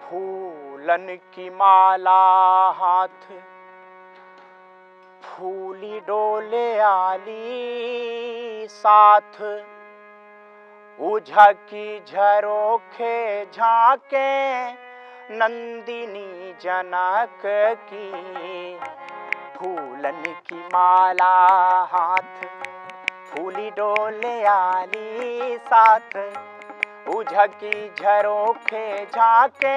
फूलन की माला हाथ फूली डोले आली साथ, उझकी झरोखे झांके नंदिनी जनक की। फूलन की माला हाथ फूली डोले आली साथ, उझकी झरोखे झांके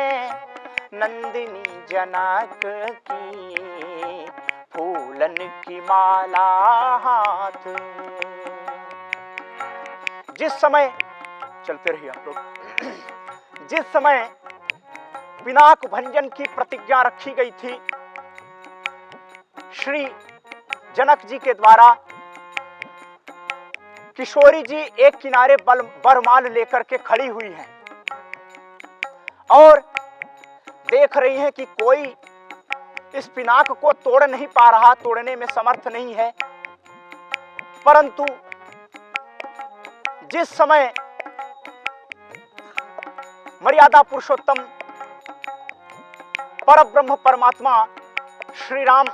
नंदिनी जनक की। फूलन की माला हाथ। जिस समय चलते रहिए आप लोग। जिस समय पिनाक भंजन की प्रतिज्ञा रखी गई थी श्री जनक जी के द्वारा, किशोरी जी एक किनारे बरमाल लेकर के खड़ी हुई हैं और देख रही हैं कि कोई इस पिनाक को तोड़ नहीं पा रहा, तोड़ने में समर्थ नहीं है। परंतु जिस समय मर्यादा पुरुषोत्तम परब्रह्म परमात्मा श्री राम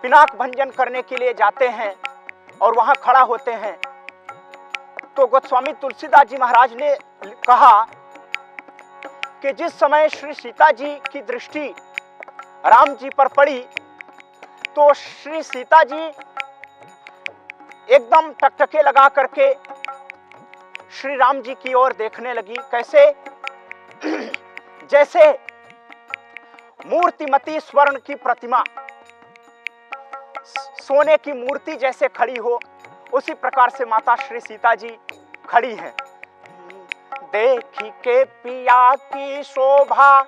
पिनाक भंजन करने के लिए जाते हैं और वहां खड़ा होते हैं, तो गोस्वामी तुलसीदास जी महाराज ने कहा कि जिस समय श्री सीता जी की दृष्टि राम जी पर पड़ी, तो श्री सीता जी एकदम टकटके लगा करके श्री राम जी की ओर देखने लगी। कैसे? जैसे मूर्तिमती स्वर्ण की प्रतिमा, सोने की मूर्ति जैसे खड़ी हो, उसी प्रकार से माता श्री सीता जी खड़ी हैं। देखी के पिया की शोभा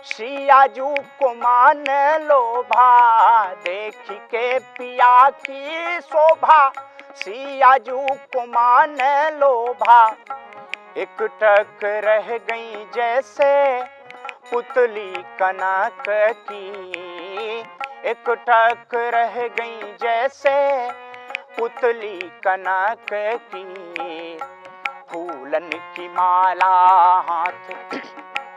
सियाजू को मान लोभा, देखी के पिया की शोभा सियाजू को मान लोभा। एक टक रह गई जैसे पुतली कनक की, एक टक रह गई जैसे पुतली कनक की। फूलन की माला हाथ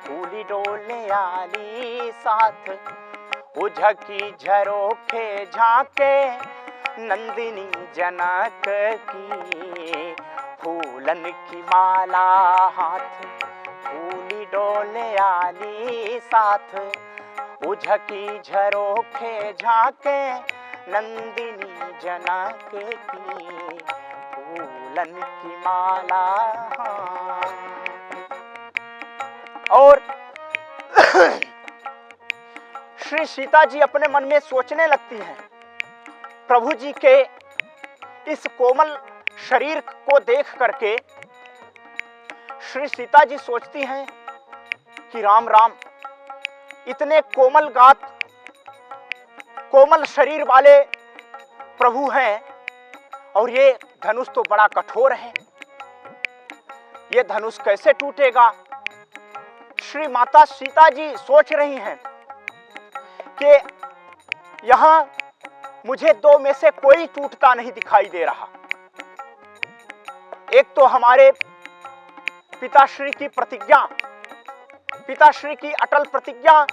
फूली डोले आली साथ, उझकी झरोखे झांके नंदिनी जनक की। फूलन की माला हाथ फूली डोले आली साथ, उझकी झरोखे झांके नंदिनी जनक की। फूलन की माला। और श्री सीता जी अपने मन में सोचने लगती हैं, प्रभु जी के इस कोमल शरीर को देख करके श्री सीता जी सोचती हैं कि राम राम, इतने कोमल गात कोमल शरीर वाले प्रभु हैं और ये धनुष तो बड़ा कठोर है, ये धनुष कैसे टूटेगा। श्री माता सीता जी सोच रही हैं कि यहां मुझे दो में से कोई टूटता नहीं दिखाई दे रहा। एक तो हमारे पिताश्री की प्रतिज्ञा, पिताश्री की अटल प्रतिज्ञा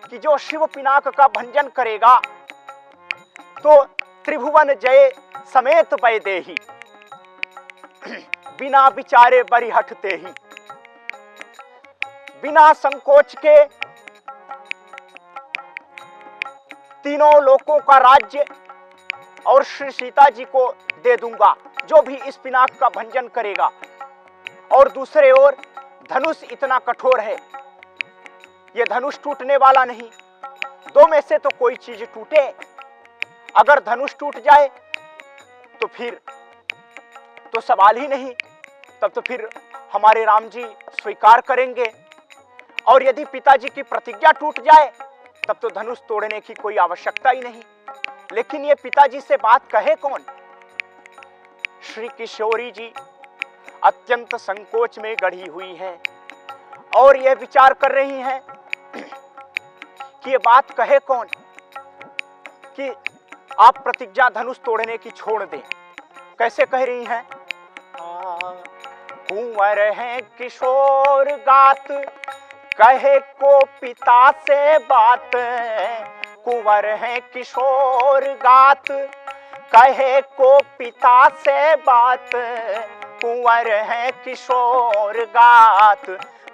कि जो शिव पिनाक का भंजन करेगा तो त्रिभुवन जय समेत वै देही, बिना विचारे बरि हटते ही, बिना संकोच के तीनों लोकों का राज्य और श्री सीता जी को दे दूंगा जो भी इस पिनाक का भंजन करेगा। और दूसरे ओर धनुष इतना कठोर है, यह धनुष टूटने वाला नहीं। दो में से तो कोई चीज टूटे। अगर धनुष टूट जाए तो फिर तो सवाल ही नहीं, तब तो फिर हमारे राम जी स्वीकार करेंगे। और यदि पिताजी की प्रतिज्ञा टूट जाए तब तो धनुष तोड़ने की कोई आवश्यकता ही नहीं। लेकिन ये पिताजी से बात कहे कौन? श्री किशोरी जी अत्यंत संकोच में गढ़ी हुई हैं और यह विचार कर रही हैं कि ये बात कहे कौन कि आप प्रतिज्ञा धनुष तोड़ने की छोड़ दें। कैसे कह रही हैं? कुंवर हैं किशोर गात कहे को पिता से बात, कुंवर है किशोर गात। कहे को पिता से बात, कुंवर है किशोर गात।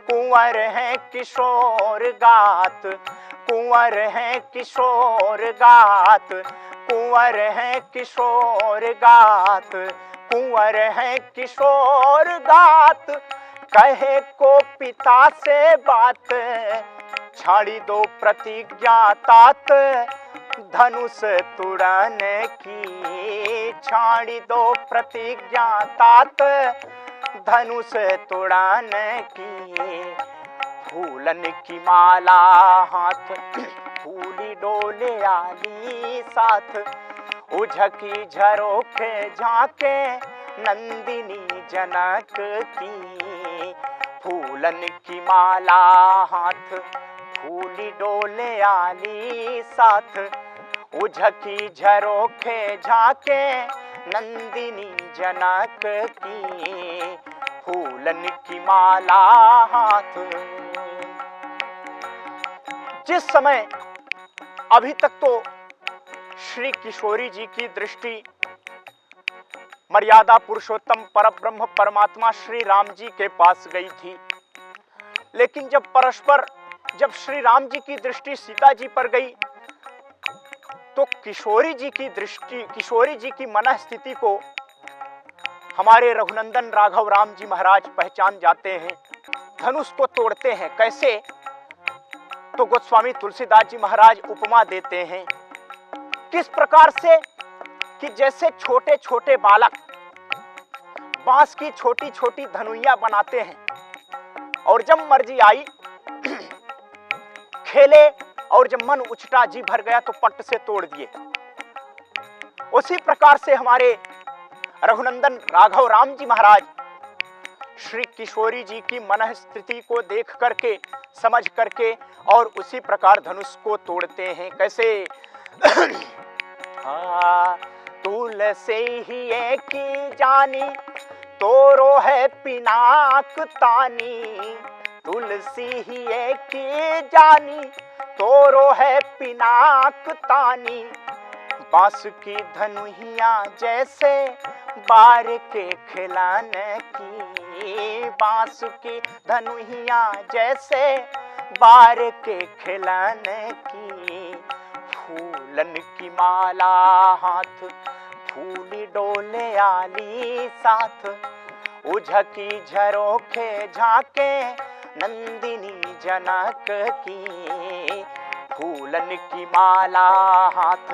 कुंवर है किशोर गात। कुंवर है किशोर गात। कुंवर है किशोर गात। कुंवर है किशोर गात। कहे को पिता से बात, छाड़ी दो प्रतिज्ञा तात। धनुष तुड़न की छाड़ी दो प्रतिज्ञा तात। धनुष तुड़न की फूलन की माला हाथ, फूली डोले आली साथ। उझकी झरोखे झांके नंदिनी जनक की। फूलन की माला हाथ, फूली डोले आली साथ। उझकी झरोखे झांके नंदिनी जनक की। फूलन की माला हाथ। जिस समय अभी तक तो श्री किशोरी जी की दृष्टि मर्यादा पुरुषोत्तम परब्रह्म परमात्मा श्री राम जी के पास गई थी, लेकिन जब श्री राम जी की दृष्टि सीता जी पर गई तो किशोरी जी की मन स्थिति को हमारे रघुनंदन राघव राम जी महाराज पहचान जाते हैं। धनुष को तोड़ते हैं कैसे, तो गोस्वामी तुलसीदास जी महाराज उपमा देते हैं किस प्रकार से कि जैसे छोटे छोटे बालक बांस की छोटी छोटी धनुइयां बनाते हैं और जब मर्जी आई खेले, और जब मन उछटा जी भर गया तो पट से तोड़ दिए। उसी प्रकार से हमारे रघुनंदन राघव राम जी महाराज श्री किशोरी जी की मन स्थिति को देख करके, समझ करके, और उसी प्रकार धनुष को तोड़ते हैं कैसे। तुलसी ही एक जानी, तोरो है पिनाक तानी। तुलसी ही एक जानी, तोरो है पिनाक तानी। बांस की धनुहिया जैसे बार के खिलाने की। बांस की धनुहिया जैसे बार के खिलाने की। फूलन की माला हाथ, फूली डोले आली साथ। उझकी झरोखे झांके नंदिनी जनक की। फूलन की माला हाथ,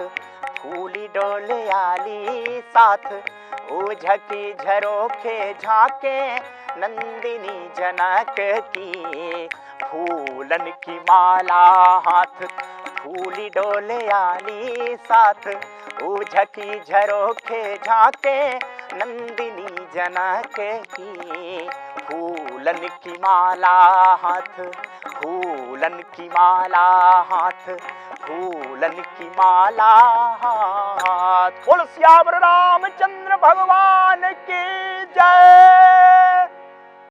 फूली डोले आली साथ। उझकी झरोखे झांके नंदिनी जनक की। फूलन की माला हाथ, फूली डोले आली साथ। उझकी झरोखे झांके नंदिनी जनक की। फूलन की माला हाथ, फूलन की माला हाथ, फूलन की माला हाथ। बोल सियावर रामचंद्र भगवान की जय।